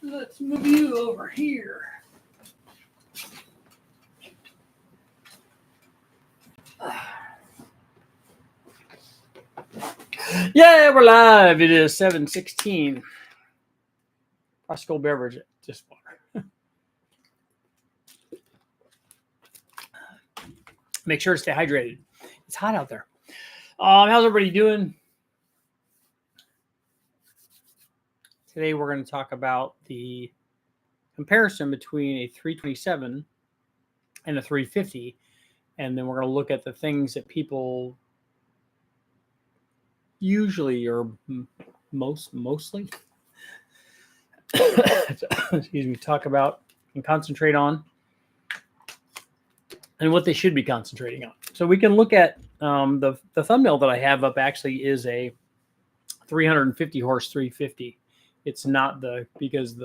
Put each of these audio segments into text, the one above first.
Let's move you over here. Yeah, we're live. It is 7:16. Cold beverage, just water. Make sure to stay hydrated. It's hot out there. How's everybody doing? Today we're going to talk about the comparison between a 327 and a 350, and then we're going to look at the things that people usually or mostly excuse me, talk about and concentrate on, and what they should be concentrating on. So we can look at the thumbnail that I have up actually is a 350 horse 350. It's not because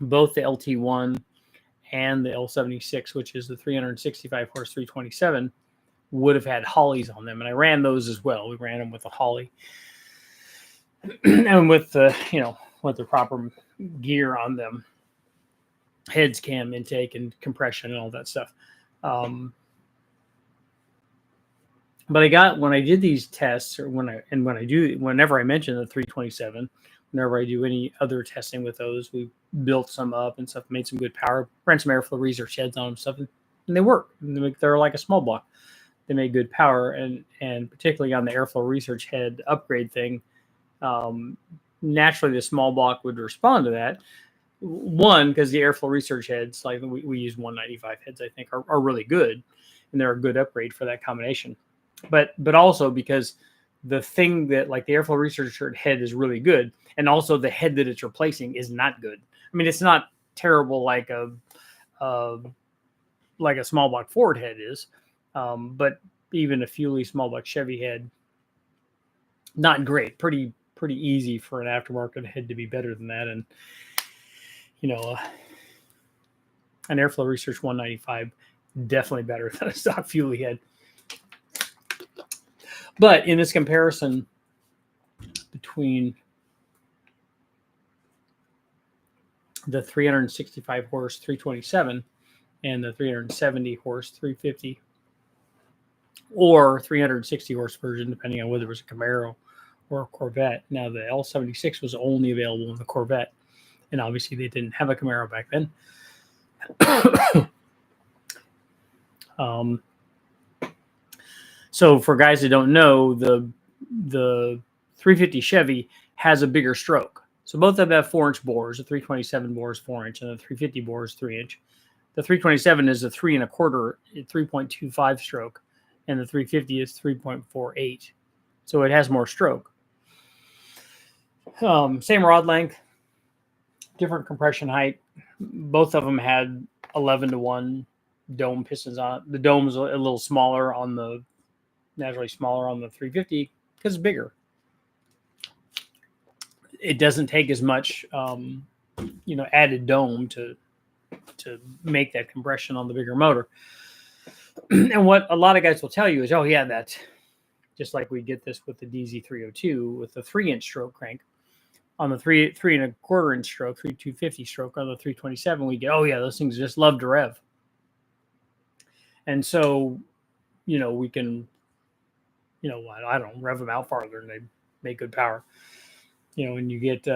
both the LT-1 and the L76, which is the 365 horse 327, would have had Hollies on them, and I ran those as well. We ran them with a Holly and with the with the proper gear on them, heads, cam, intake, and compression, and all that stuff. But I got, when I did these tests, or whenever I mention the 327, whenever I do any other testing with those, we built some up and stuff, made some good power, ran some airflow research heads on them, stuff, and they work. They're like a small block. They made good power, and particularly on the airflow research head upgrade thing, naturally the small block would respond to that. One, because the airflow research heads, like we use 195 heads, I think, are really good, and they're a good upgrade for that combination. But also because the thing that, like, the airflow research head is really good, and also the head that it's replacing is not good. I mean, it's not terrible like a small block Ford head is, but even a Fuelie small block Chevy head, not great. Pretty easy for an aftermarket head to be better than that. And an airflow research 195 definitely better than a stock Fuelie head. But in this comparison between the 365 horse 327 and the 370 horse 350, or 360 horse version, depending on whether it was a Camaro or a Corvette. Now, the L76 was only available in the Corvette, and obviously they didn't have a Camaro back then. So for guys that don't know, the 350 Chevy has a bigger stroke. So both of them have 4-inch bores. The 327 bore is 4-inch, and the 350 bore is 3-inch. The 327 is a 3 1/4, 3.25 stroke, and the 350 is 3.48. So it has more stroke. Same rod length, different compression height. Both of them had 11-to-1 dome pistons on it. The dome's a little smaller naturally smaller on the 350 because it's bigger. It doesn't take as much, added dome to make that compression on the bigger motor. And what a lot of guys will tell you is, oh yeah, that just like we get this with the DZ302 with the 3-inch stroke crank. On the 3 1/4 inch stroke, 250 stroke on the 327, we get, oh yeah, those things just love to rev. And so, we can, I don't know, rev them out farther and they make good power. And you get,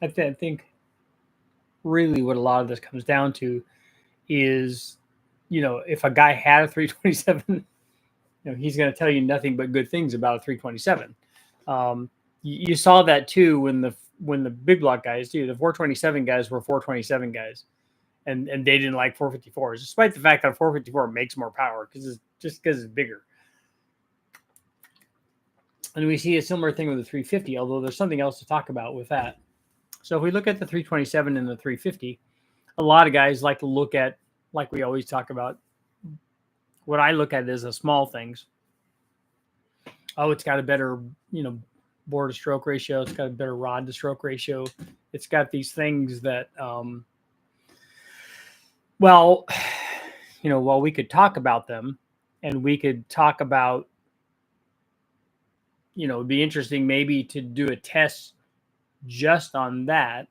I think really what a lot of this comes down to is, if a guy had a 327, he's going to tell you nothing but good things about a 327. You saw that too when the big block guys do. The 427 guys were 427 guys, and they didn't like 454s, despite the fact that a 454 makes more power because it's bigger. And we see a similar thing with the 350, although there's something else to talk about with that. So if we look at the 327 and the 350, a lot of guys like to look at, like we always talk about, what I look at is the small things. Oh, it's got a better, bore to stroke ratio. It's got a better rod to stroke ratio. It's got these things that, while we could talk about them, and we could talk about, it'd be interesting maybe to do a test just on that.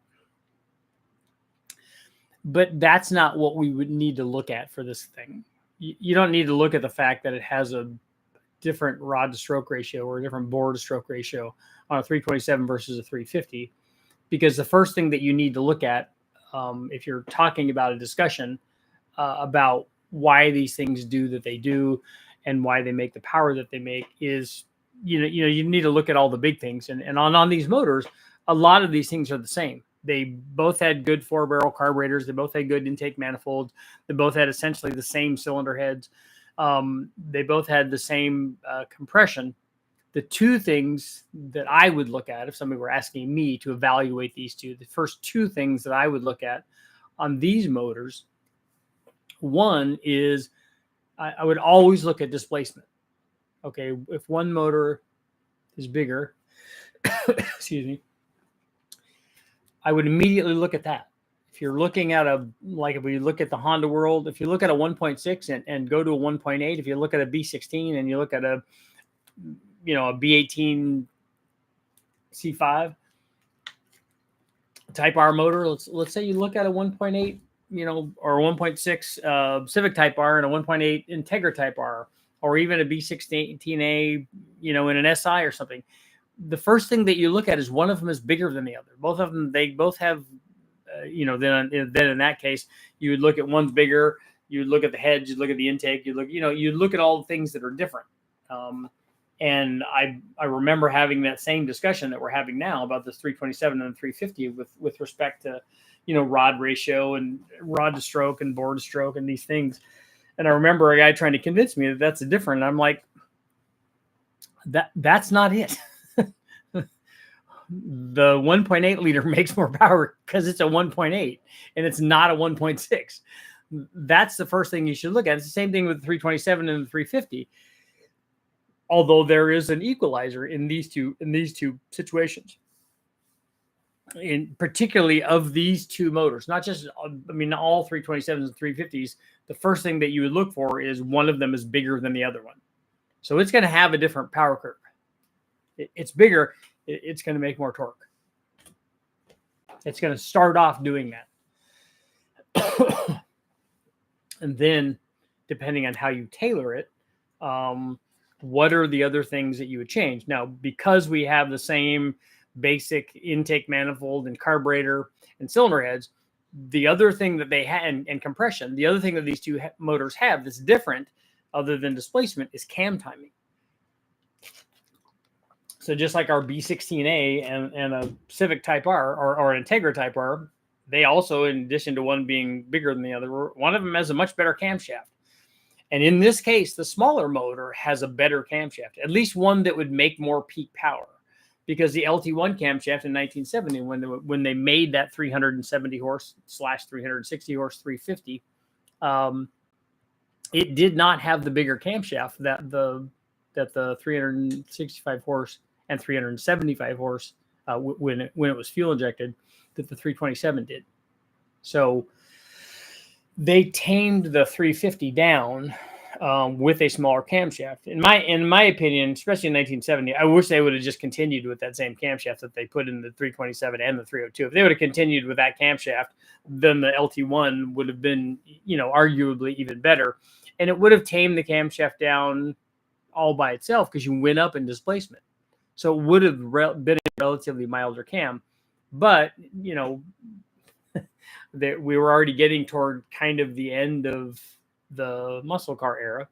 But that's not what we would need to look at for this thing. You don't need to look at the fact that it has a different rod to stroke ratio or a different bore to stroke ratio on a 327 versus a 350, because the first thing that you need to look at, if you're talking about a discussion about why these things do that they do and why they make the power that they make, is you need to look at all the big things. And on these motors, a lot of these things are the same. They both had good 4-barrel carburetors. They both had good intake manifolds. They both had essentially the same cylinder heads. They both had the same compression. The two things that I would look at if somebody were asking me to evaluate these two, the first two things that I would look at on these motors, one is I would always look at displacement. Okay, if one motor is bigger, excuse me, I would immediately look at that. If you're looking at if we look at the Honda world, if you look at a 1.6 and go to a 1.8, if you look at a B16 and you look at a B18 C5 Type R motor, let's say you look at a 1.8, or 1.6 Civic Type R and a 1.8 Integra Type R, or even a B16A, in an SI or something. The first thing that you look at is one of them is bigger than the other. Both of them, they both have, then in that case, you would look at one's bigger. You would look at the heads. You look at the intake. You look at all the things that are different. And I remember having that same discussion that we're having now about this 327 and 350 with respect to, rod ratio and rod to stroke and bore to stroke and these things. And I remember a guy trying to convince me that that's different. And I'm like, that's not it. The 1.8 liter makes more power because it's a 1.8 and it's not a 1.6. That's the first thing you should look at. It's the same thing with the 327 and the 350. Although there is an equalizer in these two situations, in particularly of these two motors, not just, all 327s and 350s. The first thing that you would look for is one of them is bigger than the other one. So it's going to have a different power curve. It's bigger. It's going to make more torque. It's going to start off doing that. And then, depending on how you tailor it, what are the other things that you would change? Now, because we have the same basic intake manifold and carburetor and cylinder heads, the other thing that they had, and compression, the other thing that these two motors have that's different other than displacement is cam timing. So just like our B16A and a Civic Type R or an Integra Type R, they also, in addition to one being bigger than the other, one of them has a much better camshaft. And in this case, the smaller motor has a better camshaft, at least one that would make more peak power. Because the LT-1 camshaft in 1970, when they made that 370 horse / 360 horse 350, it did not have the bigger camshaft that the 365 horse and 375 horse when it was fuel injected, that the 327 did. So they tamed the 350 down with a smaller camshaft. In my opinion, especially in 1970, I wish they would have just continued with that same camshaft that they put in the 327 and the 302. If they would have continued with that camshaft, then the LT-1 would have been, arguably even better. And it would have tamed the camshaft down all by itself because you went up in displacement. So it would have been a relatively milder cam. But, that we were already getting toward kind of the end of the muscle car era.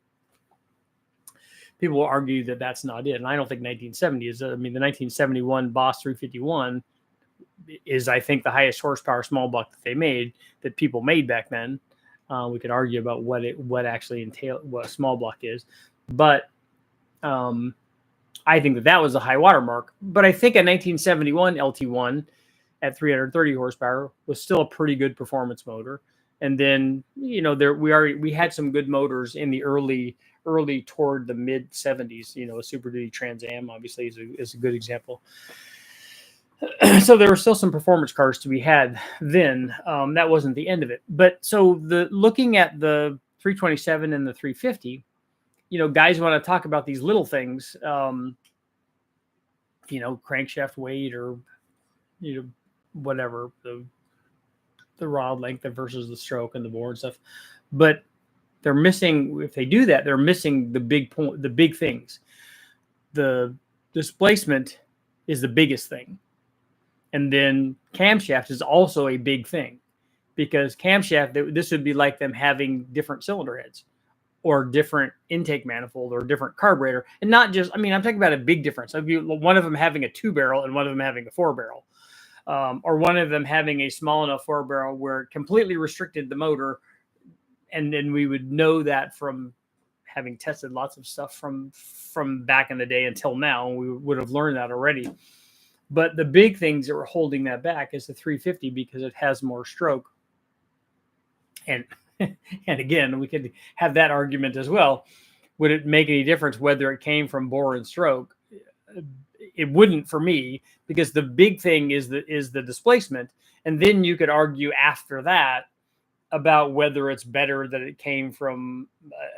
People will argue that that's not it. And I don't think 1970 is. The 1971 Boss 351 is, I think, the highest horsepower small block that people made back then. We could argue about what actually entail what a small block is. But I think that was a high water mark. But I think a 1971 LT-1 at 330 horsepower was still a pretty good performance motor. And then, we had some good motors in the early toward the mid 70s. A Super Duty Trans Am obviously is a good example. So there were still some performance cars to be had then. That wasn't the end of it. But so looking at the 327 and the 350, guys want to talk about these little things, crankshaft weight or you know, whatever the rod length versus the stroke and the bore and stuff. But they're missing, if they do that, they're missing the big point, the big things. The displacement is the biggest thing. And then camshaft is also a big thing, because camshaft, this would be like them having different cylinder heads or different intake manifold or different carburetor. And not just, I mean, I'm talking about a big difference. One of them having a 2-barrel and one of them having a 4-barrel. Or one of them having a small enough 4-barrel where it completely restricted the motor. And then we would know that from having tested lots of stuff from back in the day until now. We would have learned that already. But the big things that were holding that back is the 350, because it has more stroke. And again, we could have that argument as well. Would it make any difference whether it came from bore and stroke? It wouldn't for me, because the big thing is the displacement. And then you could argue after that about whether it's better that it came from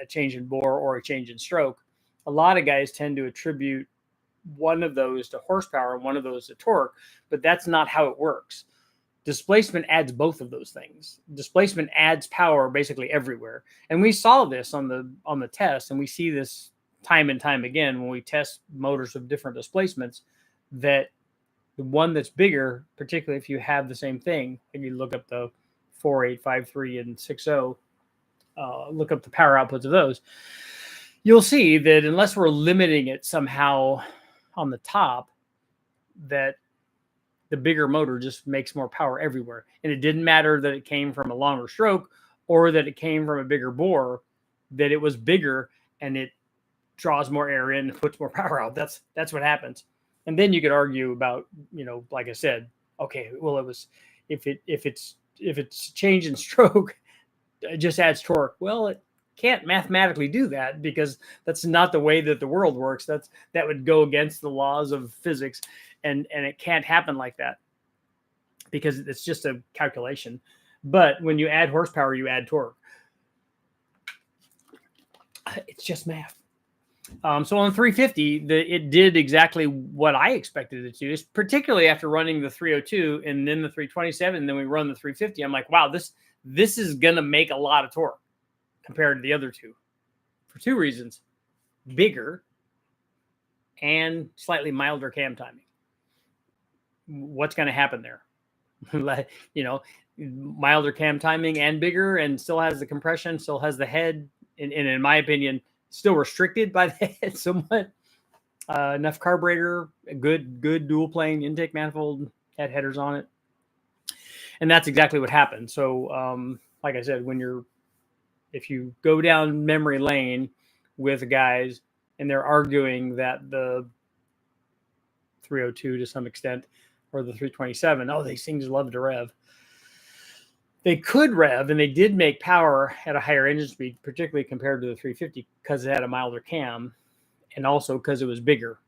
a change in bore or a change in stroke. A lot of guys tend to attribute one of those to horsepower and one of those to torque, but that's not how it works. Displacement adds both of those things. Displacement adds power basically everywhere. And we saw this on the test, and we see this time and time again when we test motors of different displacements, that the one that's bigger, particularly if you have the same thing, and you look up the 4.8, 5.3, and 6.0, look up the power outputs of those, you'll see that unless we're limiting it somehow on the top, that the bigger motor just makes more power everywhere. And it didn't matter that it came from a longer stroke or that it came from a bigger bore, that it was bigger and it draws more air in and puts more power out. That's what happens. And then you could argue about, like I said, okay, well, it was, if it's change in stroke, it just adds torque. Well, it can't mathematically do that, because that's not the way that the world works. That would go against the laws of physics, and it can't happen like that, because it's just a calculation. But when you add horsepower, you add torque. It's just math. So on 350, it did exactly what I expected it to do, particularly after running the 302 and then the 327, and then we run the 350. I'm like, wow, this is going to make a lot of torque compared to the other two, for two reasons: bigger and slightly milder cam timing. What's going to happen there? Milder cam timing and bigger, and still has the compression, still has the head, and in my opinion, still restricted by the head somewhat. Enough carburetor, a good dual plane intake manifold, had headers on it. And that's exactly what happened. So, like I said, if you go down memory lane with guys and they're arguing that the 302 to some extent, or the 327, these things love to rev. They could rev, and they did make power at a higher engine speed, particularly compared to the 350, because it had a milder cam, and also because it was bigger.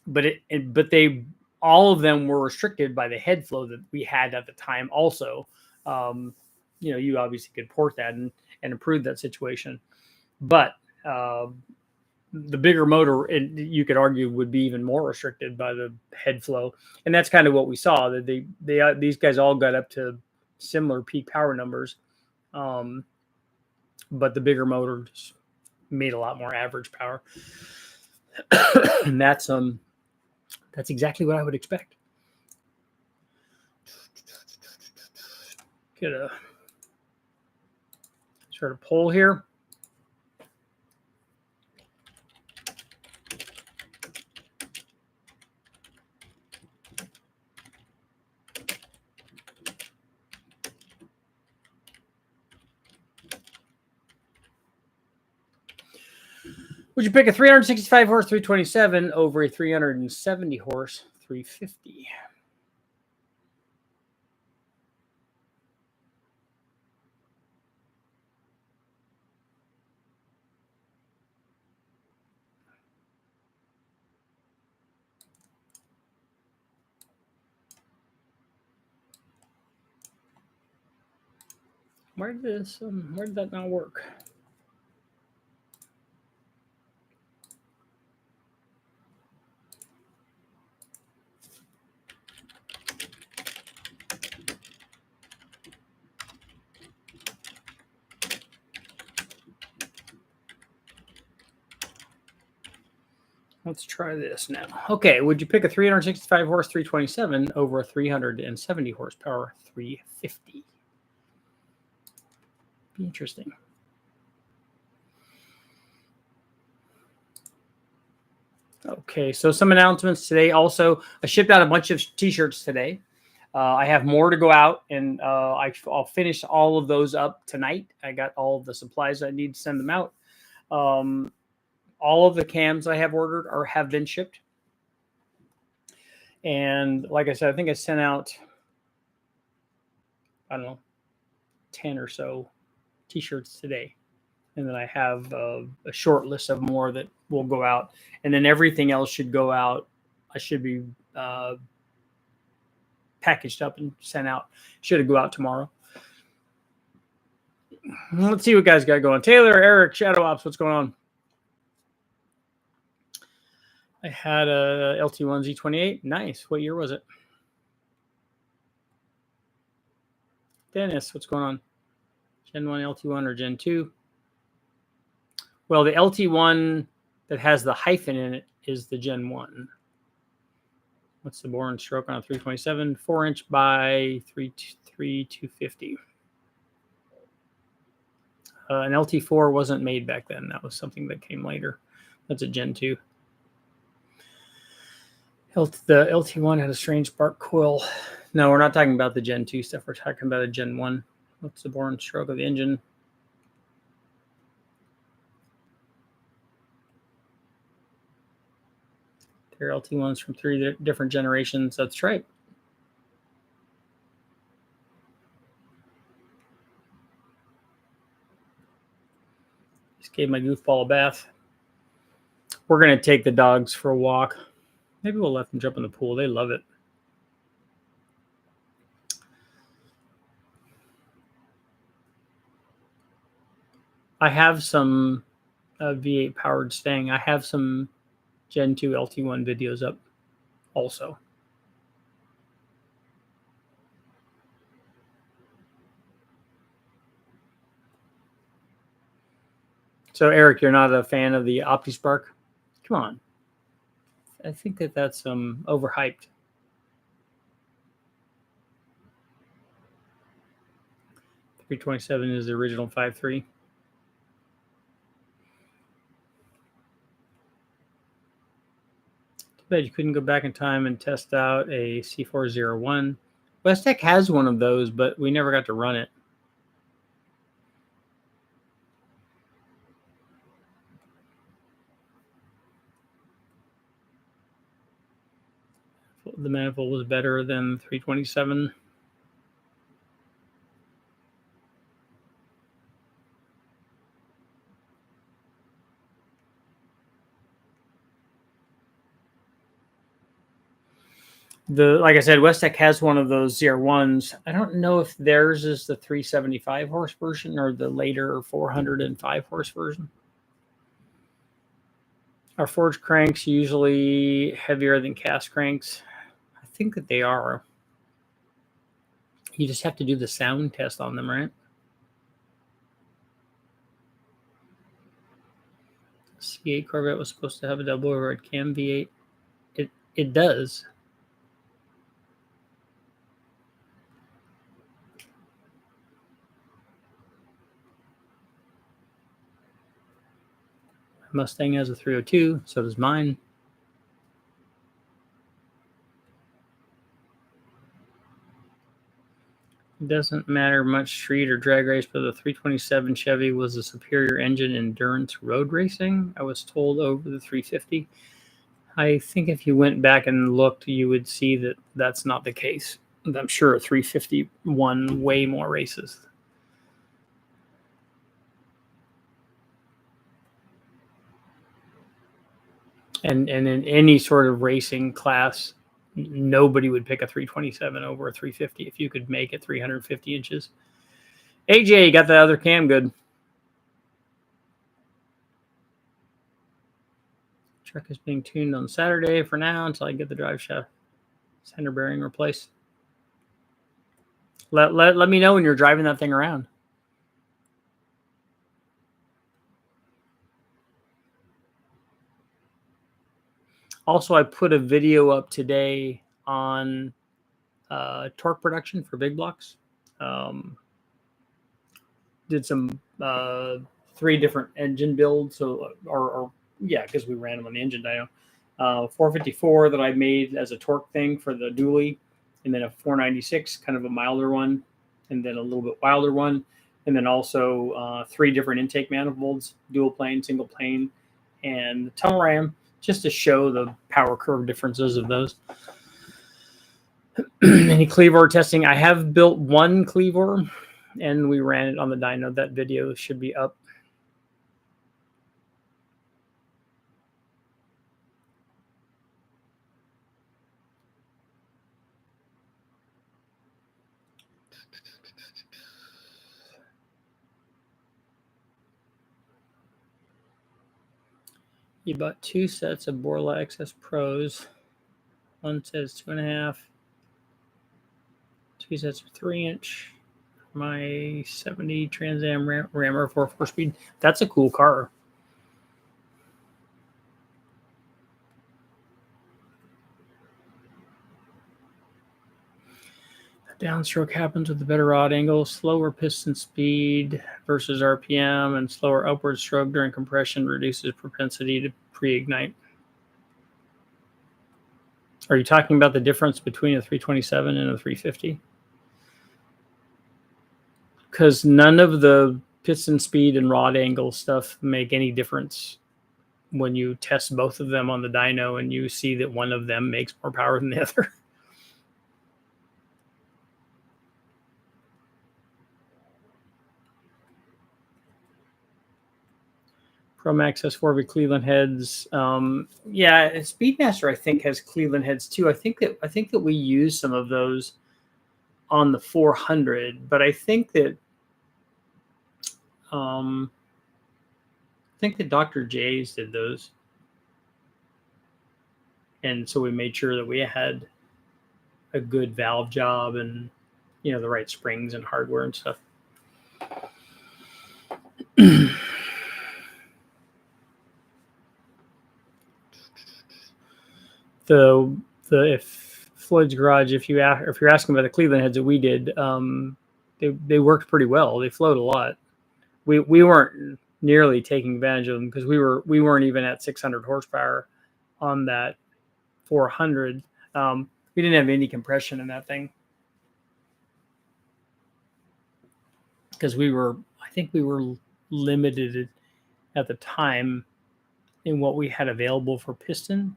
But all of them were restricted by the head flow that we had at the time. Also, you obviously could port that and improve that situation, but the bigger motor, you could argue, would be even more restricted by the head flow. And that's kind of what we saw, that these guys all got up to similar peak power numbers, but the bigger motor just made a lot more average power. And that's exactly what I would expect. Get a sort of poll here. Would you pick a 365 horse 327 over a 370 horse 350? Where did that not work? Let's try this now. Okay, would you pick a 365 horse 327 over a 370 horsepower 350? Be interesting. Okay, so some announcements today. Also, I shipped out a bunch of t-shirts today. I have more to go out, and I'll finish all of those up tonight. I got all of the supplies I need to send them out. All of the cams I have ordered have been shipped. And like I said, I think I sent out, I don't know, 10 or so t-shirts today. And then I have a short list of more that will go out. And then everything else should go out. I should be packaged up and sent out. Should go out tomorrow. Let's see what guys got going. Taylor, Eric, Shadow Ops, what's going on? I had a LT-1 Z28. Nice. What year was it? Dennis, what's going on? Gen 1 LT-1 or Gen 2? Well, the LT-1 that has the hyphen in it is the Gen 1. What's the bore and stroke on a 327? 4-inch by 250. An LT4 wasn't made back then. That was something that came later. That's a Gen 2. The LT1 had a strange spark coil. No, we're not talking about the Gen 2 stuff. We're talking about a Gen 1. What's the bore and stroke of the engine? They're LT1s from 3 different generations. That's right. Just gave my goofball a bath. We're going to take the dogs for a walk. Maybe we'll let them jump in the pool. They love it. I have some V8 powered Stang. I have some Gen 2 LT1 videos up also. So, Eric, you're not a fan of the OptiSpark? Come on. I think that's overhyped. .327 is the original 5.3. Too bad you couldn't go back in time and test out a C401. Westech has one of those, but we never got to run it. The manifold was better than 327. Like I said, Westech has one of those ZR1s. I don't know if theirs is the 375 horse version or the later 405 horse version. Are forged cranks usually heavier than cast cranks? I think that they are. You just have to do the sound test on them, right? C8 Corvette was supposed to have a double override cam V8. It does. Mustang has a 302, so does mine. It doesn't matter much street or drag race, but the 327 Chevy was a superior engine endurance road racing. I was told over the 350. I think if you went back and looked, you would see that that's not the case. I'm sure a 350 won way more races. And in any sort of racing class, nobody would pick a 327 over a 350 if you could make it 350 inches. AJ, got the other cam good. Truck is being tuned on Saturday for now until I get the drive shaft center bearing replaced. Let me know when you're driving that thing around. Also, I put a video up today on torque production for big blocks. Did some 3 different engine builds, or yeah, because we ran them on the engine dyno. 454 that I made as a torque thing for the dually, and then a 496, kind of a milder one, and then a little bit wilder one, and then also 3 different intake manifolds, dual plane, single plane, and the tunnel ram, just to show the power curve differences of those. Any cleavor testing? I have built one cleavor, and we ran it on the dyno. That video should be up. You bought 2 sets of Borla XS Pros. One says 2.5. 2 sets of 3-inch. My 70 Trans Am Rammer for 4-speed. That's a cool car. The downstroke happens with a better rod angle, slower piston speed versus RPM, and slower upward stroke during compression reduces propensity to pre-ignite. Are you talking about the difference between a 327 and a 350? Because none of the piston speed and rod angle stuff make any difference when you test both of them on the dyno and you see that one of them makes more power than the other. Promax has 4V Cleveland heads. Yeah, Speedmaster I think has Cleveland heads too. I think that we use some of those on the 400, but I think that Dr. J's did those, and so we made sure that we had a good valve job and the right springs and hardware and stuff. If Floyd's Garage, if you're asking about the Cleveland heads that we did, they worked pretty well. They flowed a lot. We weren't nearly taking advantage of them because we weren't even at 600 horsepower on that 400. We didn't have any compression in that thing because I think we were limited at the time in what we had available for piston.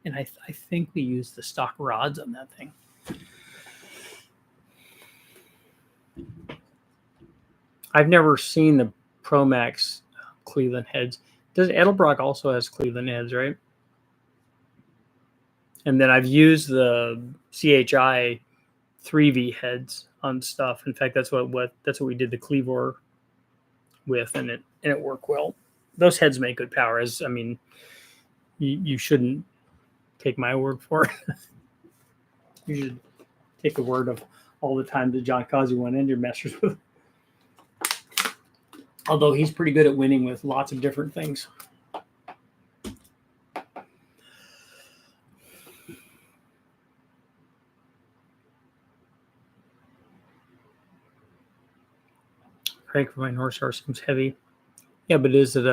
And I think we used the stock rods on that thing. I've never seen the Promax Cleveland heads. Does Edelbrock also has Cleveland heads, right? And then I've used the CHI 3V heads on stuff. In fact, that's what we did the Cleavor with, and it worked well. Those heads make good power. You shouldn't take my word for it. You should take the word of all the time that John Causey went into messers with. Although he's pretty good at winning with lots of different things. Crank for my North Star seems heavy. Yeah, but is it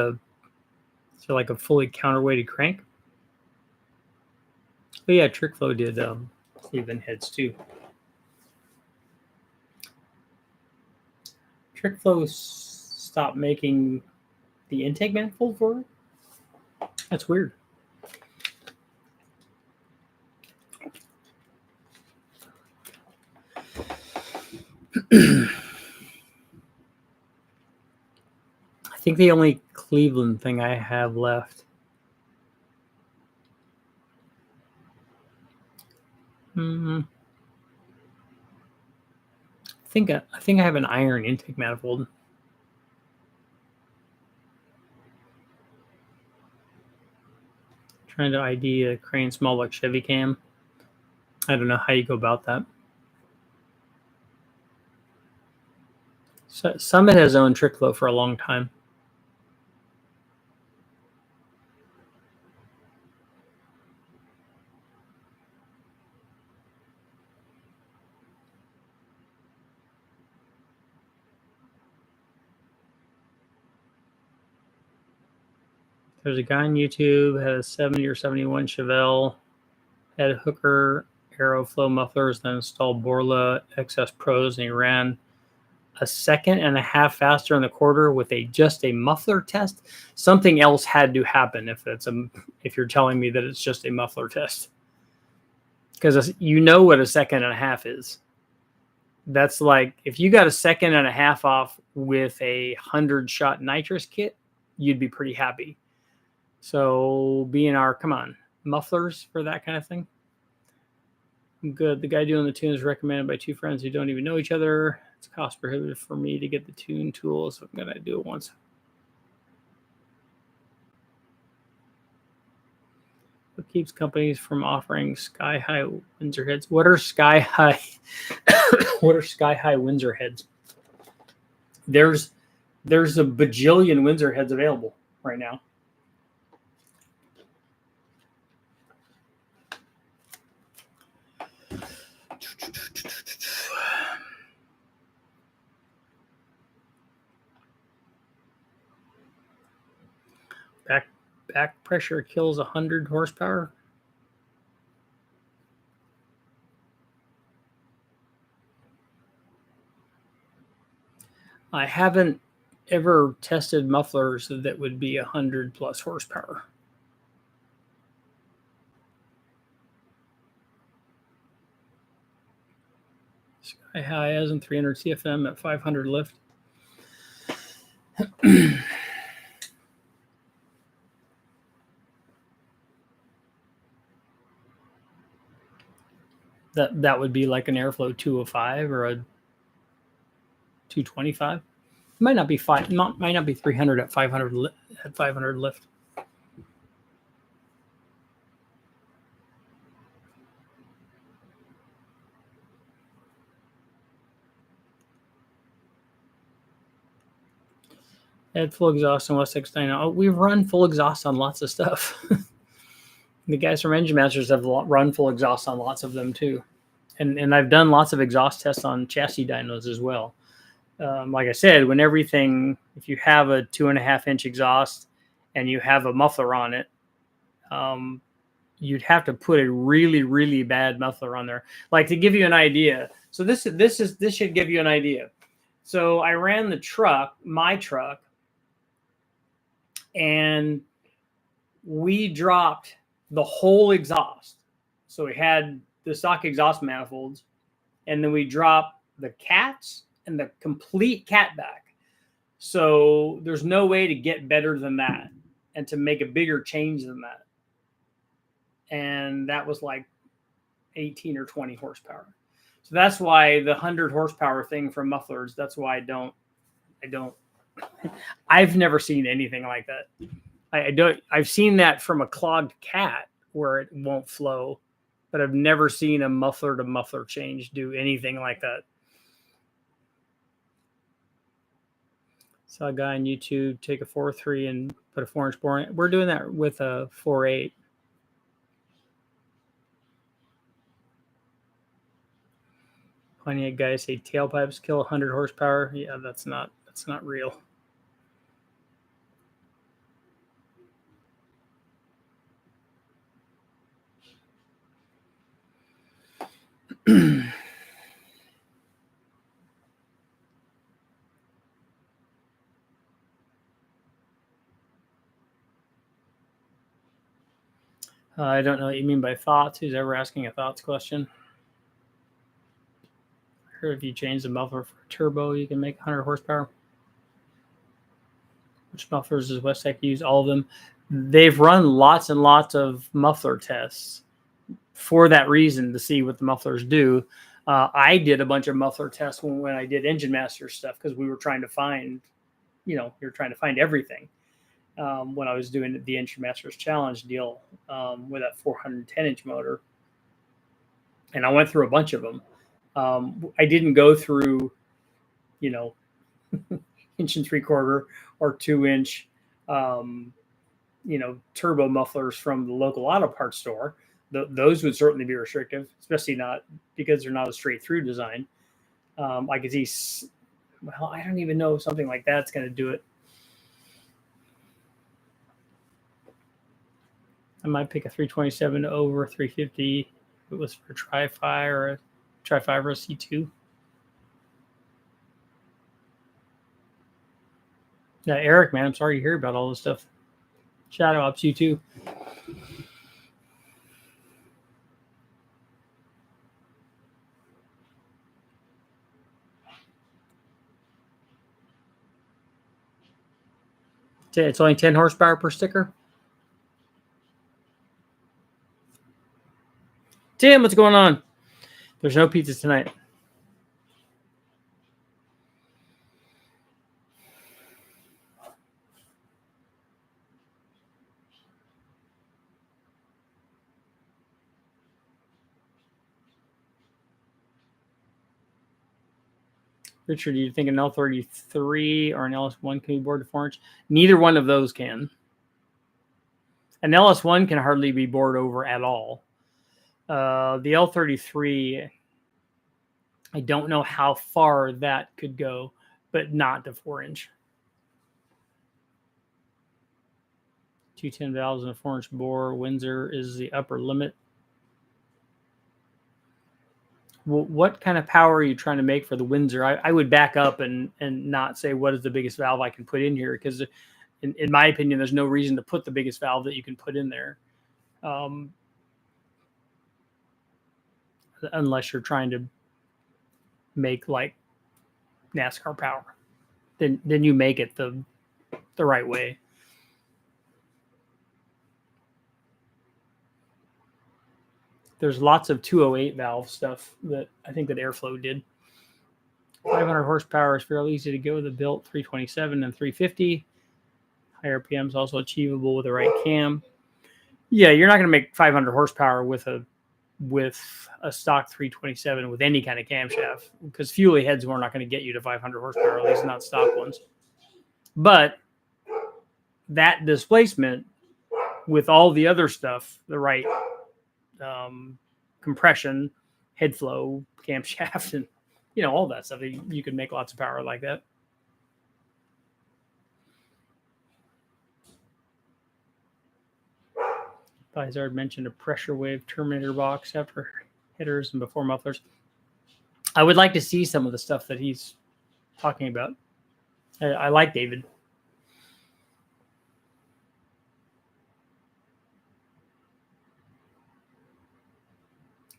like a fully counterweighted crank? But yeah, TrickFlow did Cleveland heads too. TrickFlow stopped making the intake manifold for it. That's weird. I think the only Cleveland thing I have left. I think I have an iron intake manifold. Trying to ID a crane small like Chevy cam. I don't know how you go about that. So, Summit has owned TrickFlow for a long time. There's a guy on YouTube had a 70 or 71 Chevelle, had Hooker Aeroflow mufflers, then installed Borla XS Pros, and he ran a second and a half faster in the quarter with just a muffler test. Something else had to happen if you're telling me that it's just a muffler test, because you know what a second and a half is. That's like if you got a second and a half off with a 100-shot nitrous kit, you'd be pretty happy. So B&R, come on, mufflers for that kind of thing. Good. The guy doing the tune is recommended by two friends who don't even know each other. It's cost prohibitive for me to get the tune tools, so I'm going to do it once. What keeps companies from offering sky-high Windsor heads? What are sky-high? What are sky-high Windsor heads? There's a bajillion Windsor heads available right now. Back pressure kills 100 horsepower. I haven't ever tested mufflers that would be 100 plus horsepower. Sky High as in 300 CFM at 500 lift. That would be like an Airflow 205 or a 225. It might not be 300 at 500 lift. Add full exhaust on West X9. Oh, we've run full exhaust on lots of stuff. The guys from Engine Masters have run full exhaust on lots of them too. And I've done lots of exhaust tests on chassis dynos as well. Like I said, if you have a 2.5-inch exhaust and you have a muffler on it, you'd have to put a really, really bad muffler on there. Like, to give you an idea. So this should give you an idea. So I ran my truck, and we dropped the whole exhaust. So we had the stock exhaust manifolds, and then we dropped the cats and the complete cat back. So there's no way to get better than that and to make a bigger change than that. And that was like 18 or 20 horsepower. So that's why the 100 horsepower thing from mufflers, that's why I've never seen anything like that. I've seen that from a clogged cat where it won't flow, but I've never seen a muffler to muffler change do anything like that. Saw a guy on YouTube take a 4.3 and put a 4-inch bore in it. We're doing that with a 4.8. Plenty of guys say tailpipes kill 100 horsepower. Yeah, that's not real. I don't know what you mean by thoughts. Who's ever asking a thoughts question? I heard if you change the muffler for a turbo, you can make 100 horsepower. Which mufflers does Westech use? All of them. They've run lots and lots of muffler tests for that reason, to see what the mufflers do. I did a bunch of muffler tests when I did Engine Master stuff, because we were trying to find, everything. When I was doing the Engine Masters Challenge deal with that 410-inch motor. And I went through a bunch of them. I didn't go through, 1 3/4 or 2-inch, turbo mufflers from the local auto parts store. Those would certainly be restrictive, especially not because they're not a straight through design. I could see, well, I don't even know if something like that's going to do it. I might pick a 327 over 350 if it was for a Tri-Fi or a C2. Yeah, Eric, man, I'm sorry to hear about all this stuff. Shadow Ops, you too. It's only 10 horsepower per sticker. Tim, what's going on? There's no pizza tonight. Richard, do you think an L33 or an LS1 can be bored to 4-inch? Neither one of those can. An LS1 can hardly be bored over at all. The L33, I don't know how far that could go, but not to 4-inch. 210 valves and a 4-inch bore. Windsor is the upper limit. What kind of power are you trying to make for the Windsor? I would back up and not say what is the biggest valve I can put in here, because in my opinion, there's no reason to put the biggest valve that you can put in there, unless you're trying to make like NASCAR power. Then you make it the right way. There's lots of 208 valve stuff that I think that Airflow did. 500 horsepower is fairly easy to go with the built 327 and 350. Higher RPM is also achievable with the right cam. Yeah, you're not going to make 500 horsepower with a stock 327 with any kind of camshaft, because fuelie heads were not going to get you to 500 horsepower, at least not stock ones. But that displacement with all the other stuff, the right compression, head flow, camshaft, and all that stuff, you can make lots of power like that. Bizard mentioned a pressure wave terminator box after headers and before mufflers. I would like to see some of the stuff that he's talking about. I like David.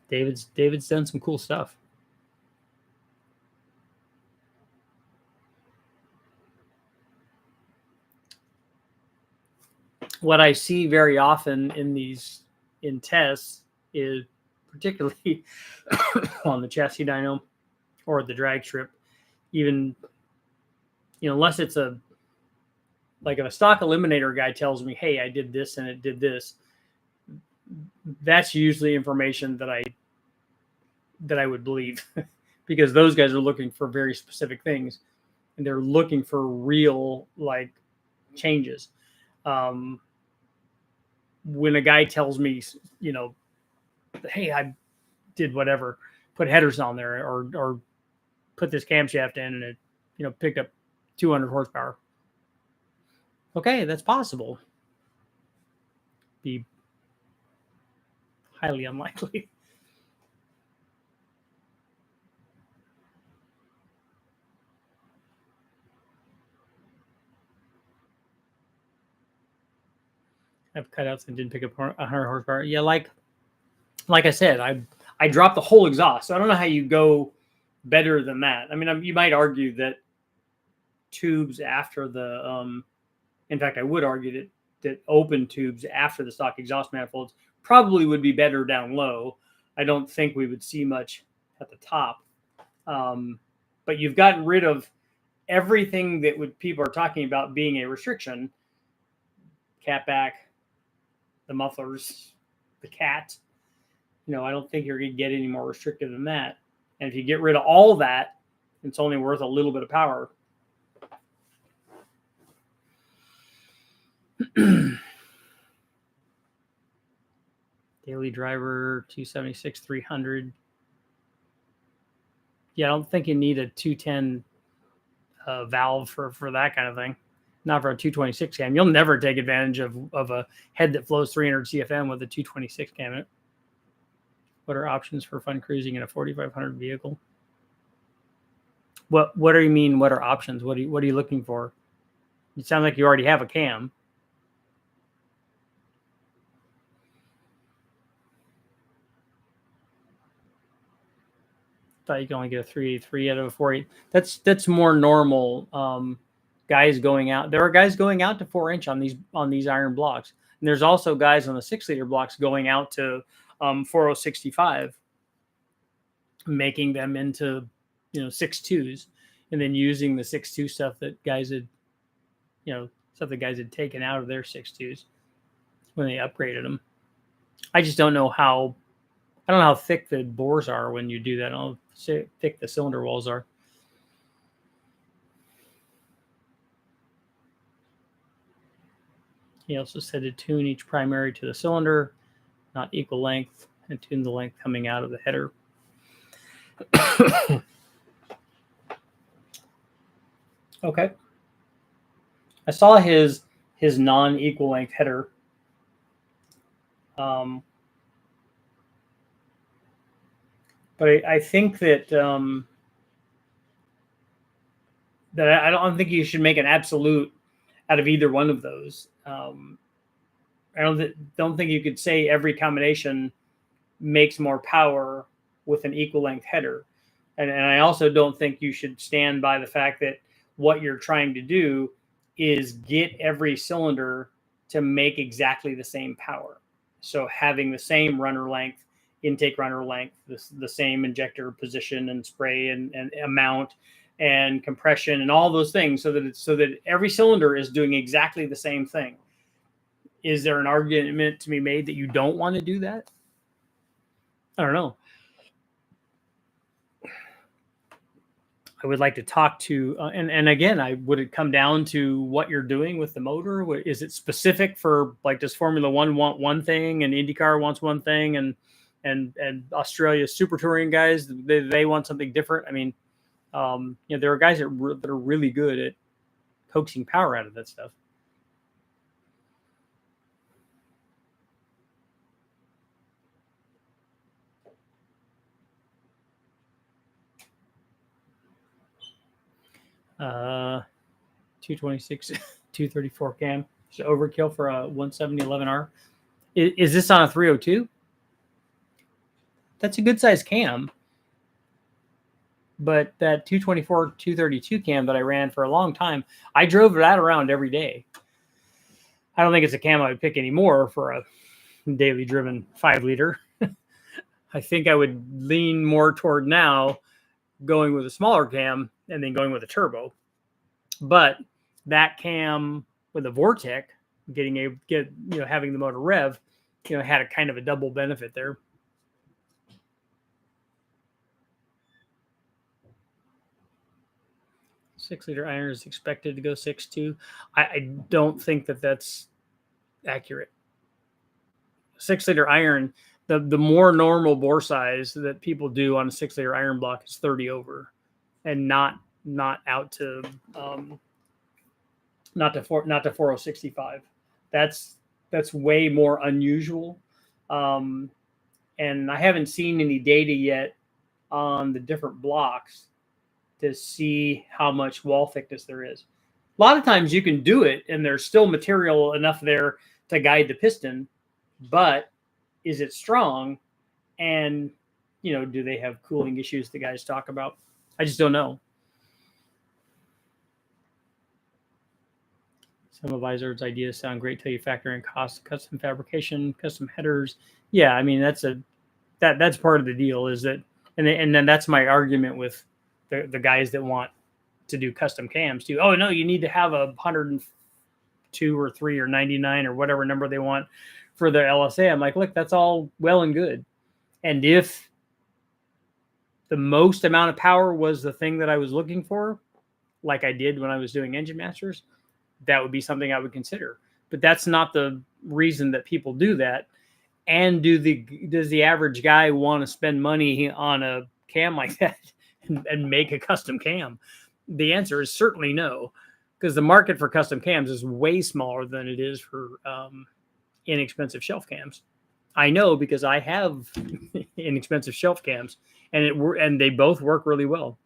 David's done some cool stuff. What I see very often in tests is, particularly on the chassis dyno or the drag strip, even unless it's like if a stock eliminator guy tells me, hey, I did this and it did this, that's usually information that I would believe, because those guys are looking for very specific things and they're looking for real like changes. When a guy tells me, hey, I did whatever, put headers on there or put this camshaft in and it, picked up 200 horsepower. Okay, that's possible. Be highly unlikely. I've cutouts and didn't pick up 100 horsepower. Yeah, like I said, I dropped the whole exhaust. So I don't know how you go better than that. I mean, you might argue that tubes after the in fact, I would argue that open tubes after the stock exhaust manifolds probably would be better down low. I don't think we would see much at the top. But you've gotten rid of everything that people are talking about being a restriction. Catback, the mufflers, the cat. I don't think you're going to get any more restrictive than that. And if you get rid of all that, it's only worth a little bit of power. Daily driver 276 300. Yeah, I don't think you need a 210 valve for that kind of thing. not for a 226 cam. You'll never take advantage of a head that flows 300 CFM with a 226 cam in it. What are options for fun cruising in a 4500 vehicle? What do you mean? What are options? What are you looking for? You sound like you already have a cam. Thought you can only get a 383 out of a 48. That's more normal. Guys going out. There are guys going out to 4-inch on these iron blocks, and there's also guys on the 6-liter blocks going out to 4065, making them into 6.2s, and then using the 6.2 stuff that guys had taken out of their 6.2s when they upgraded them. I just don't know how. I don't know how thick the bores are when you do that. I don't know how thick the cylinder walls are. He also said to tune each primary to the cylinder, not equal length, and tune the length coming out of the header. Okay. I saw his non-equal length header. But I think that I don't think you should make an absolute out of either one of those. I don't think you could say every combination makes more power with an equal length header. And I also don't think you should stand by the fact that what you're trying to do is get every cylinder to make exactly the same power. So having the same runner length, intake runner length, the same injector position and spray and amount and compression and all those things, so that every cylinder is doing exactly the same thing. Is there an argument to be made that you don't want to do that? I don't know. I would like to talk to, and again, would it come down to what you're doing with the motor? Is it specific for, like, does Formula One want one thing and IndyCar wants one thing, and Australia's super touring guys, they want something different? I mean, there are guys that are really good at coaxing power out of that stuff. Uh, 226, 234 cam. So overkill for a 170-11R. Is this on a 302? That's a good size cam. But that 224, 232 cam that I ran for a long time, I drove that around every day. I don't think it's a cam I would pick anymore for a daily driven 5-liter. I think I would lean more toward now going with a smaller cam and then going with a turbo. But that cam with a Vortec, having the motor rev, had a kind of a double benefit there. Six-liter iron is expected to go 6.2. I don't think that's accurate. 6-liter iron, the more normal bore size that people do on a 6-liter iron block is 30 over, and not out to not to 4065. That's way more unusual, and I haven't seen any data yet on the different blocks to see how much wall thickness there is. A lot of times you can do it and there's still material enough there to guide the piston, but is it strong? And, do they have cooling issues the guys talk about? I just don't know. Some of Izard's ideas sound great till you factor in cost, custom fabrication, custom headers. Yeah, I mean, that's part of the deal, is that, and then that's my argument with the guys that want to do custom cams too. Oh no, you need to have 102 or 3 or 99 or whatever number they want for their LSA. I'm like, look, that's all well and good. And if the most amount of power was the thing that I was looking for, like I did when I was doing Engine Masters, that would be something I would consider. But that's not the reason that people do that. And does the average guy want to spend money on a cam like that and make a custom cam? The answer is certainly no, because the market for custom cams is way smaller than it is for inexpensive shelf cams. I know because I have inexpensive shelf cams, and they both work really well.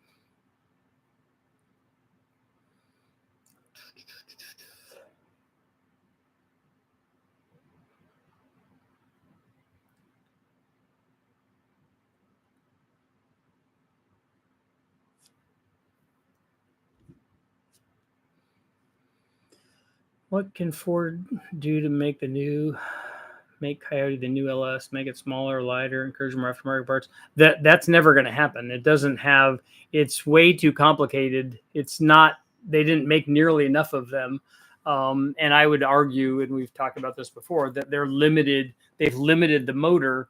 What can Ford do to make Coyote the new LS, make it smaller, lighter, encourage more aftermarket parts? That's never going to happen. It doesn't have. It's way too complicated. It's not. They didn't make nearly enough of them, and I would argue, and we've talked about this before, that they're limited. They've limited the motor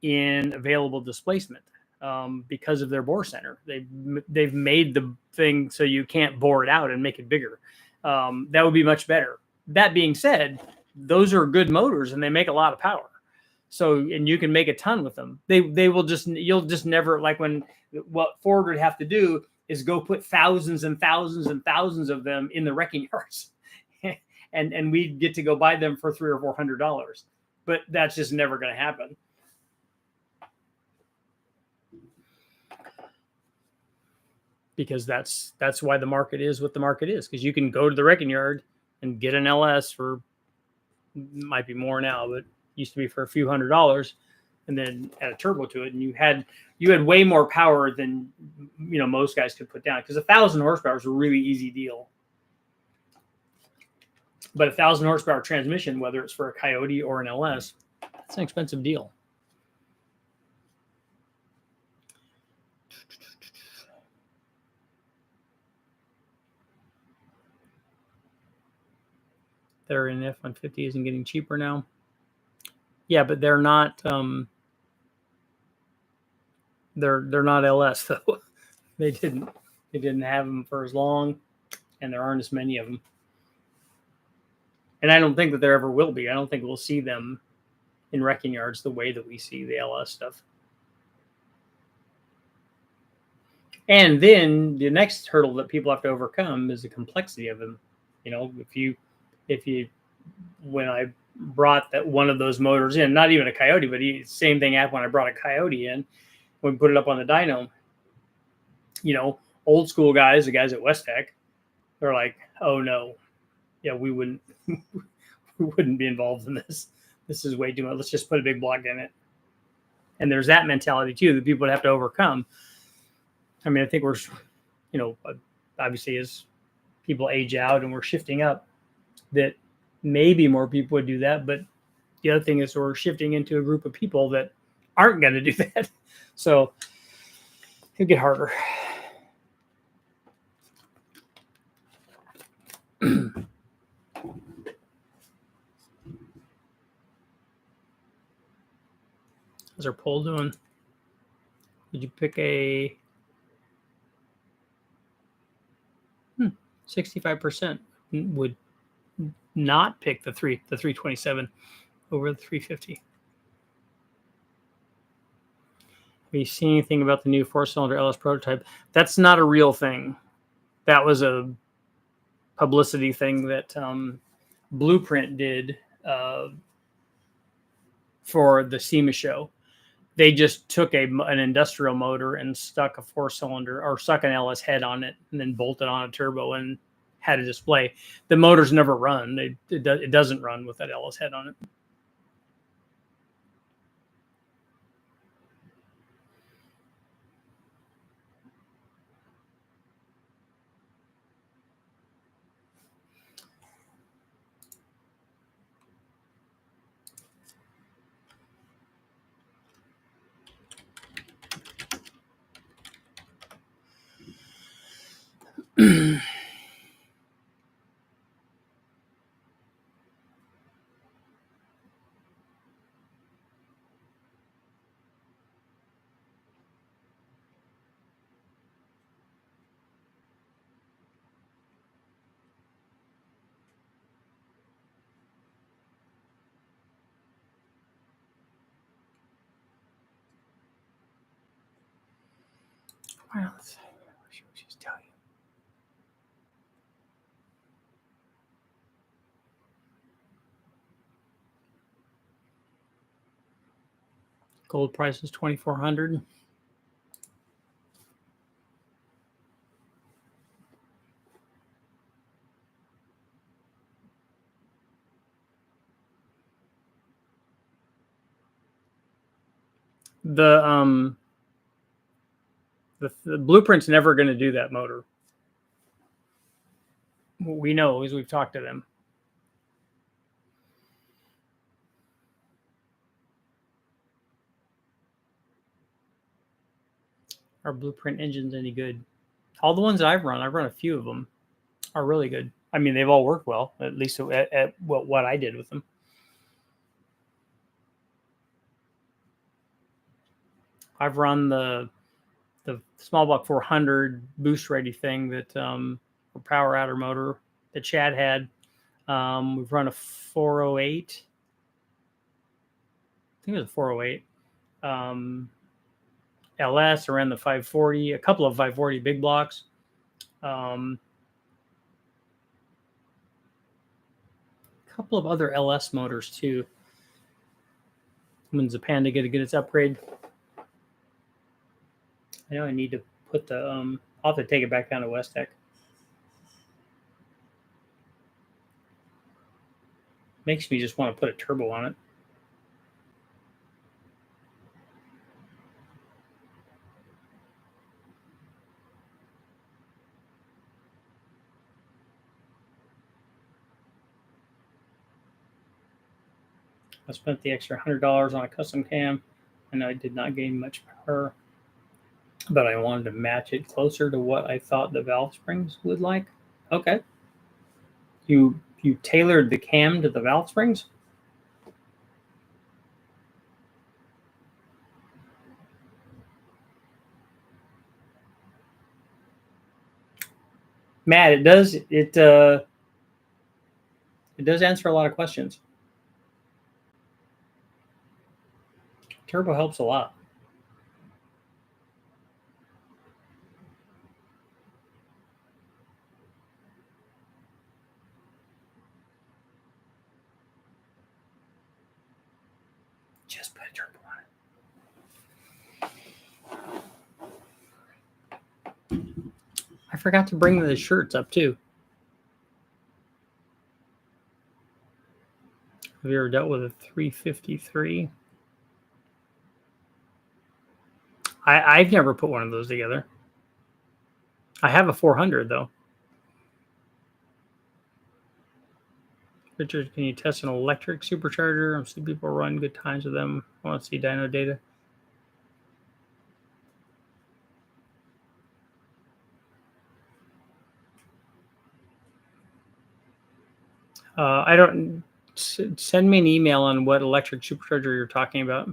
in available displacement because of their bore center. They've made the thing so you can't bore it out and make it bigger. That would be much better. That being said, those are good motors and they make a lot of power. So, and you can make a ton with them. You'll just never, like when what Ford would have to do is go put thousands and thousands and thousands of them in the wrecking yards. and we'd get to go buy them for $300 or $400. But that's just never going to happen. Because that's why the market is what the market is. Because you can go to the wrecking yard and get an LS for, might be more now, but used to be for a few $100s, and then add a turbo to it, and you had way more power than most guys could put down. Because 1,000 horsepower is a really easy deal. But 1,000 horsepower transmission, whether it's for a Coyote or an LS, that's an expensive deal. They're in F-150 isn't getting cheaper now. Yeah, but they're not. They're not LS though. They didn't have them for as long, and there aren't as many of them. And I don't think that there ever will be. I don't think we'll see them in wrecking yards the way that we see the LS stuff. And then the next hurdle that people have to overcome is the complexity of them. When I brought that one of those motors in, not even a Coyote, but same thing happened when I brought a Coyote in, when we put it up on the dyno, old school guys, the guys at West Tech, they're like, oh no, yeah, we wouldn't be involved in this. This is way too much. Let's just put a big block in it. And there's that mentality too that people would have to overcome. I mean, I think we're, obviously as people age out and we're shifting up, that maybe more people would do that. But the other thing is we're shifting into a group of people that aren't going to do that. So it'll get harder. How's our poll doing? Did you pick a 65% would not pick the 327 over the 350. Have you seen anything about the new 4-cylinder LS prototype? That's not a real thing. That was a publicity thing that Blueprint did for the SEMA show. They just took an industrial motor and stuck a 4-cylinder or stuck an LS head on it and then bolted on a turbo and had a display. The motors never run. It doesn't run with that LS head on it. Well, what should we just tell you? Gold price is 2,400. The Blueprint's never going to do that motor. What we know is we've talked to them. Are Blueprint engines any good? All the ones that I've run a few of them, are really good. I mean, they've all worked well, at least at what I did with them. I've run the small block 400 boost ready thing that power outer motor that Chad had. We've run a 408. I think it was a 408. LS. I ran the 540. A couple of 540 big blocks. A couple of other LS motors too. I'm in Japan to get its upgrade. I know I need to put the I'll have to take it back down to West Tech. Makes me just want to put a turbo on it. I spent the extra $100 on a custom cam, and I did not gain much power, but I wanted to match it closer to what I thought the valve springs would like. Okay. You tailored the cam to the valve springs? Matt, it does answer a lot of questions. Turbo helps a lot. Just put a turbo on it. I forgot to bring the shirts up too. Have you ever dealt with a 353? I've never put one of those together. I have a 400 though. Richard, can you test an electric supercharger? I've seen people run good times with them. I want to see dyno data. I don't. Send me an email on what electric supercharger you're talking about.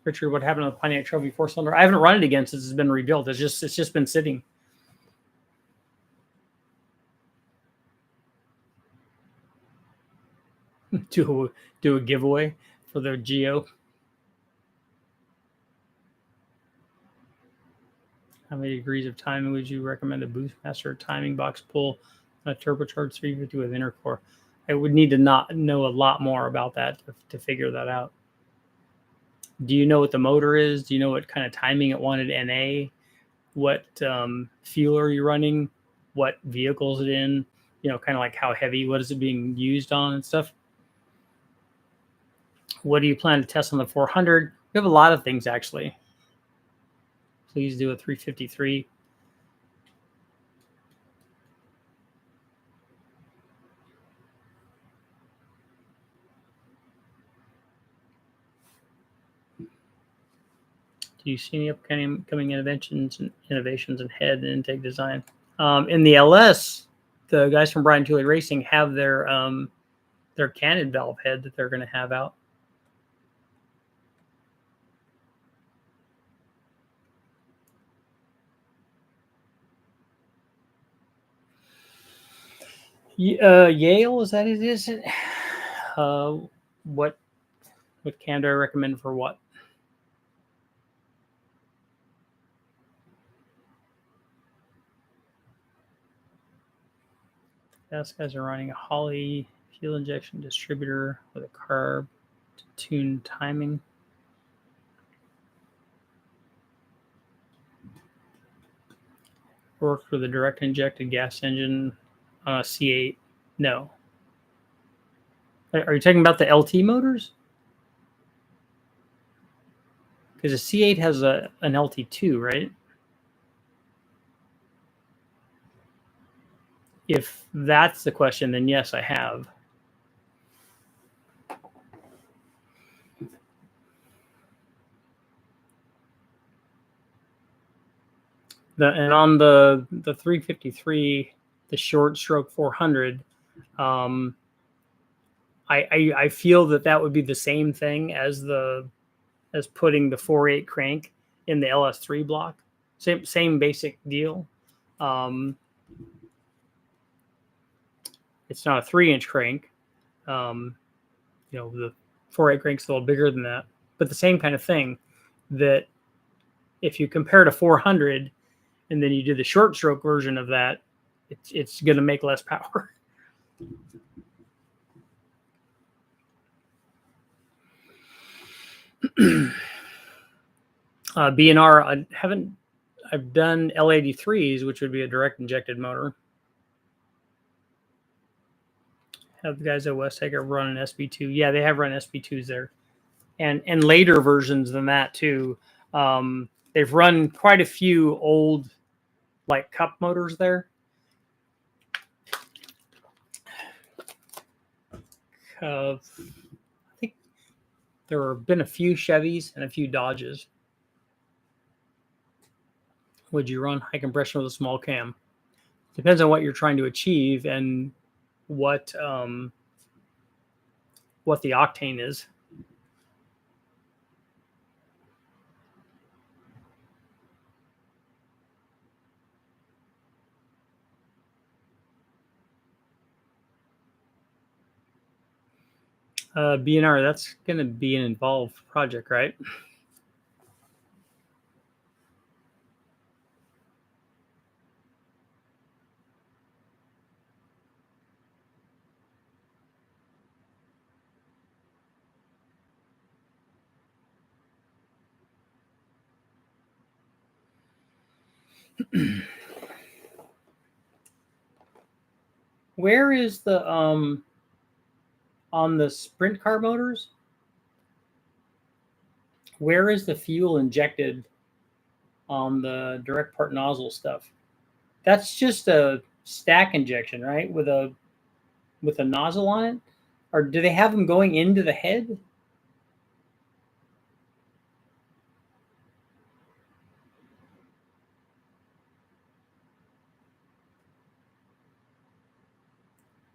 Richard, what happened to the Pontiac Trophy 4-cylinder? I haven't run it again since it's been rebuilt. It's just been sitting. Do a giveaway for the Geo. How many degrees of timing would you recommend a Boostmaster timing box pull on a turbocharged 350 with intercore? I would need to not know a lot more about that to figure that out. Do you know what the motor is? Do you know what kind of timing it wanted NA? What fuel are you running? What vehicle is it in? You know, kind of like how heavy, what is it being used on and stuff? What do you plan to test on the 400? We have a lot of things actually. Please do a 353. Do you see any upcoming innovations in head and intake design? In the LS, the guys from Brian Tooley Racing have their cannon valve head that they're going to have out. Yale, is that it? Is it? What cam do I recommend for what? These guys are running a Holley fuel injection distributor with a carb. to tune timing. Worked with a direct injected gas engine on a C8. No. Are you talking about the LT motors? Because a C8 has an LT2, right? If that's the question, then yes, I have. And on the 353, the short stroke 400, I feel that would be the same thing as putting the 4.8 crank in the LS3 block. Same basic deal. It's not a 3-inch crank. The 4.8 crank's a little bigger than that, but the same kind of thing. That if you compare to 400 and then you do the short stroke version of that, it's going to make less power. B&R, I've done L83s, which would be a direct injected motor. Have the guys at West Hager run an SB2? Yeah, they have run SB2s there, and later versions than that too. They've run quite a few old like cup motors there. I think there have been a few Chevys and a few Dodges. Would you run high compression with a small cam? Depends on what you're trying to achieve and what the octane is. B&R, that's going to be an involved project, right? Where is the on the sprint car motors? Where is the fuel injected on the direct part nozzle stuff? That's just a stack injection, right? With a nozzle on it, or do they have them going into the head?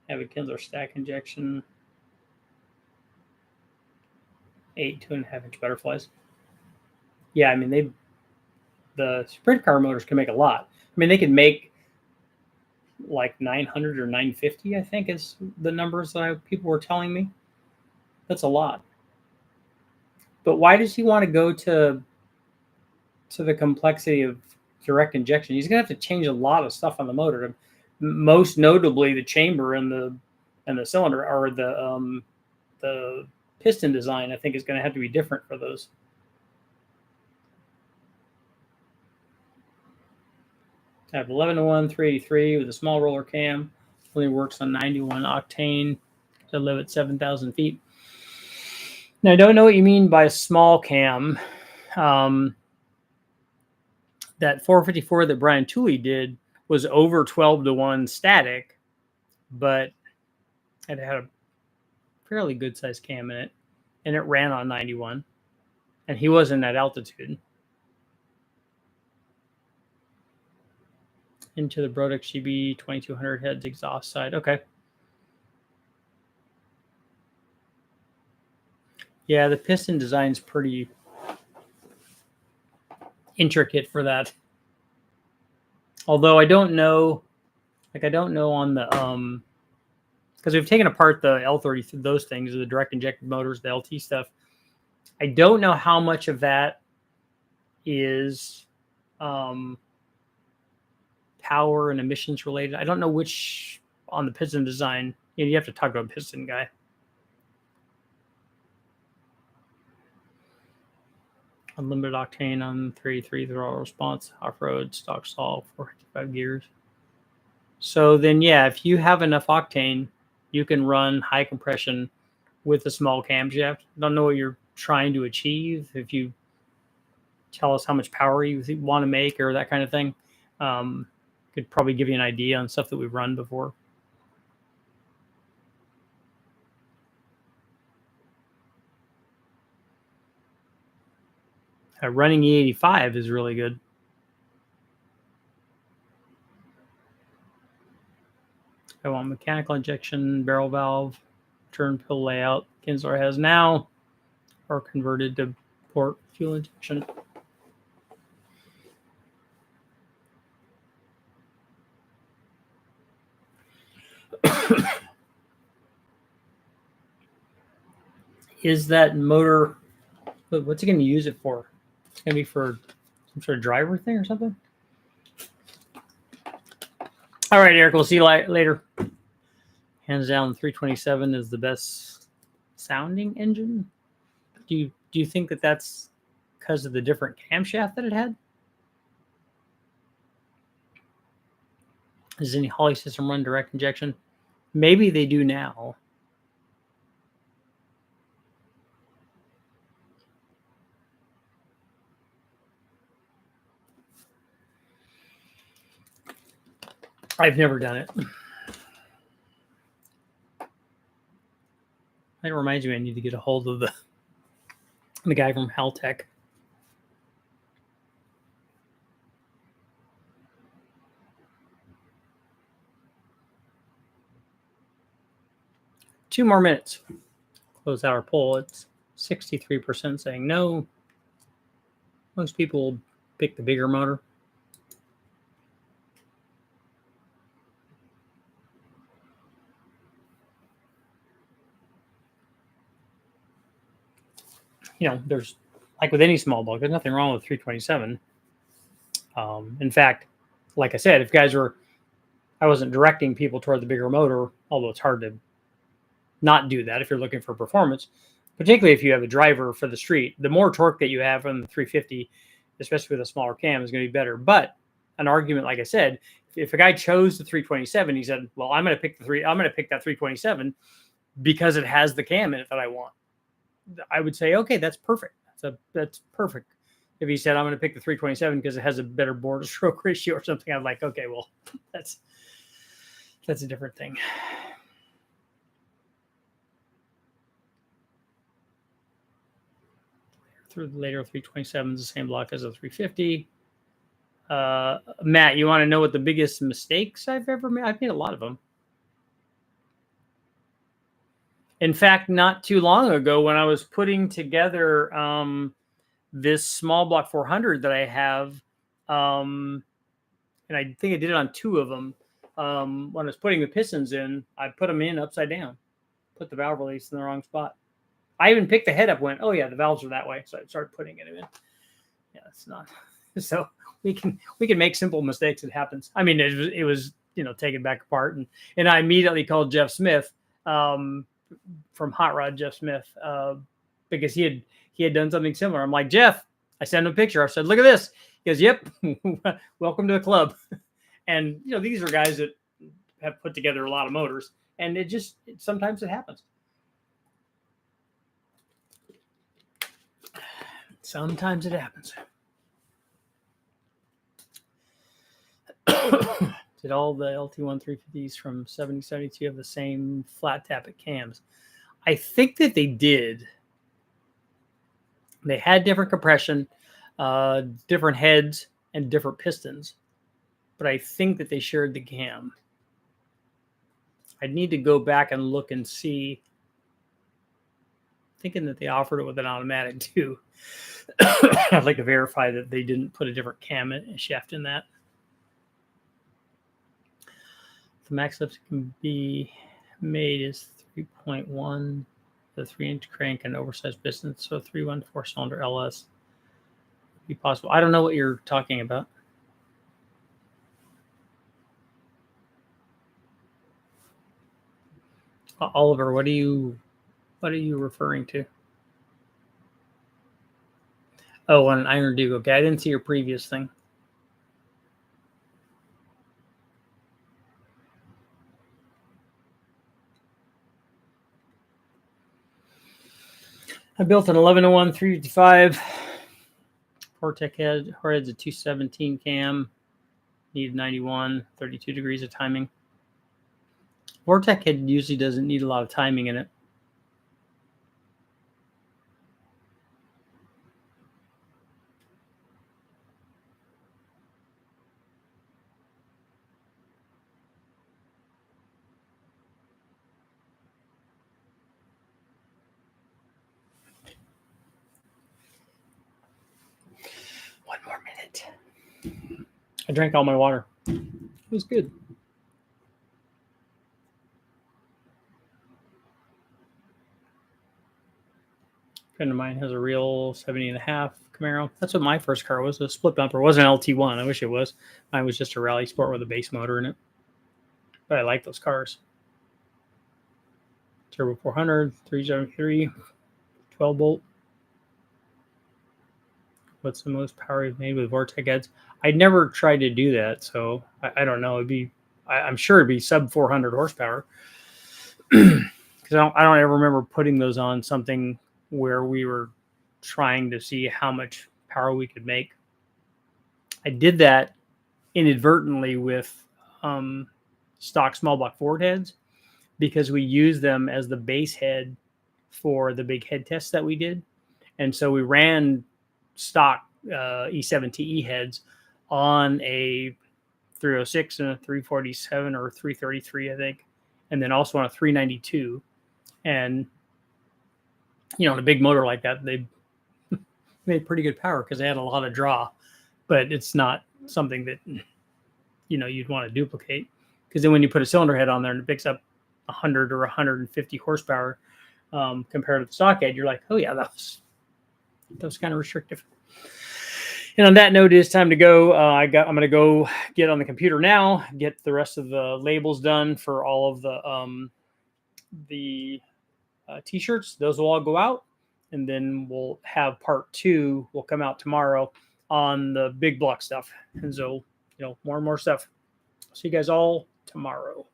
Have a Kinsler stack injection. 8 2.5-inch butterflies. Yeah, I mean the sprint car motors can make a lot. I mean, they can make like 900 or 950, I think is the numbers that people were telling me. That's a lot. But why does he want to go to the complexity of direct injection? He's going to have to change a lot of stuff on the motor. Most notably, the chamber and the cylinder, or the piston design, I think is going to have to be different for those. I have 11-to-1 383 with a small roller cam. Only works on 91 octane. To live at 7,000 feet. Now, I don't know what you mean by a small cam. That 454 that Brian Tooley did was over 12-to-1 static, but it had a fairly good sized cam in it, and it ran on 91, and he wasn't at altitude. Into the Brodeck GB 2200 heads exhaust side. Okay. Yeah, the piston design's pretty intricate for that. Although I don't know on the because we've taken apart the L30, those things, the direct injected motors, the LT stuff. I don't know how much of that is power and emissions related. I don't know which on the piston design. You have to talk to a piston guy. Unlimited octane on 3 throttle response, off-road, stock stall, 455 gears. So then, yeah, if you have enough octane, you can run high compression with a small camshaft. I don't know what you're trying to achieve. If you tell us how much power you want to make or that kind of thing, could probably give you an idea on stuff that we've run before. Running E85 is really good. I want mechanical injection, barrel valve, turn pill layout. Kinsler has now, or converted to port fuel injection. Is that motor, what's it going to use it for? It's going to be for some sort of driver thing or something? All right, Eric, we'll see you later. Hands down, 327 is the best sounding engine. Do you think that that's because of the different camshaft that it had? Does any Holley system run direct injection? Maybe they do now. I've never done it. That reminds me, I need to get a hold of the guy from Haltech. Two more minutes. Close out our poll. It's 63% saying no. Most people pick the bigger motor. You know, there's, like with any small block, there's nothing wrong with 327. In fact, like I said, if guys were, I wasn't directing people toward the bigger motor, although it's hard to not do that if you're looking for performance, particularly if you have a driver for the street. The more torque that you have on the 350, especially with a smaller cam, is going to be better. But an argument, like I said, if a guy chose the 327, he said, well, I'm going to pick that 327 because it has the cam in it that I want. I would say, okay, that's perfect. That's perfect. If he said, I'm going to pick the 327 because it has a better bore to stroke ratio or something, I'm like, okay, well, that's a different thing. Later 327 is the same block as a 350. Matt, you want to know what the biggest mistakes I've ever made? I've made a lot of them. In fact, not too long ago when I was putting together this small block 400 that I have, and I think I did it on two of them. When I was putting the pistons in, I put them in upside down, put the valve release in the wrong spot. I even picked the head up, went, oh yeah, the valves are that way. So I started putting it in. Yeah, it's not. So we can make simple mistakes. It happens. I mean, it was taken back apart, and I immediately called Jeff Smith from Hot Rod, Jeff Smith, because he had done something similar. I'm like, Jeff, I sent him a picture. I said, look at this. He goes, yep, welcome to the club. And these are guys that have put together a lot of motors, and sometimes it happens. Sometimes it happens. Did all the LT-1 350s from 70-72 have the same flat tappet cams? I think that they did. They had different compression, different heads, and different pistons. But I think that they shared the cam. I'd need to go back and look and see. Thinking that they offered it with an automatic too. I'd like to verify that they didn't put a different cam shaft in that. The max lift can be made is 3.1, the 3-inch crank and oversized piston, so 3.1 4-cylinder LS would be possible. I don't know what you're talking about. Oliver, what are you referring to? Oh, on an Iron Duke. Okay, I didn't see your previous thing. I built an 1101 355 Vortec head. Head's a 217 cam. Needed 91, 32 degrees of timing. Vortec head usually doesn't need a lot of timing in it. One more minute. I drank all my water. It was good. A friend of mine has a real 70.5 Camaro. That's what my first car was, a split bumper. It wasn't an LT-1. I wish it was. Mine was just a rally sport with a base motor in it. But I like those cars. Turbo 400, 373, 12 bolt. What's the most power you've made with Vortec heads? I never tried to do that, so I don't know. I'm sure it'd be sub 400 horsepower. Because I don't ever remember putting those on something where we were trying to see how much power we could make. I did that inadvertently with stock small block Ford heads because we used them as the base head for the big head tests that we did. And so we ran stock E7TE heads on a 306 and a 347 or 333, I think, and then also on a 392. And, on a big motor like that, they made pretty good power because they had a lot of draw, but it's not something that, you'd want to duplicate, because then when you put a cylinder head on there and it picks up 100 or 150 horsepower compared to the stock head, you're like, oh yeah, that was kind of restrictive. And on that note, it is time to go. I'm going to go get on the computer now, get the rest of the labels done for all of the t-shirts. Those will all go out, and then we'll have part 2 will come out tomorrow on the big block stuff. And so, more and more stuff. See you guys all tomorrow.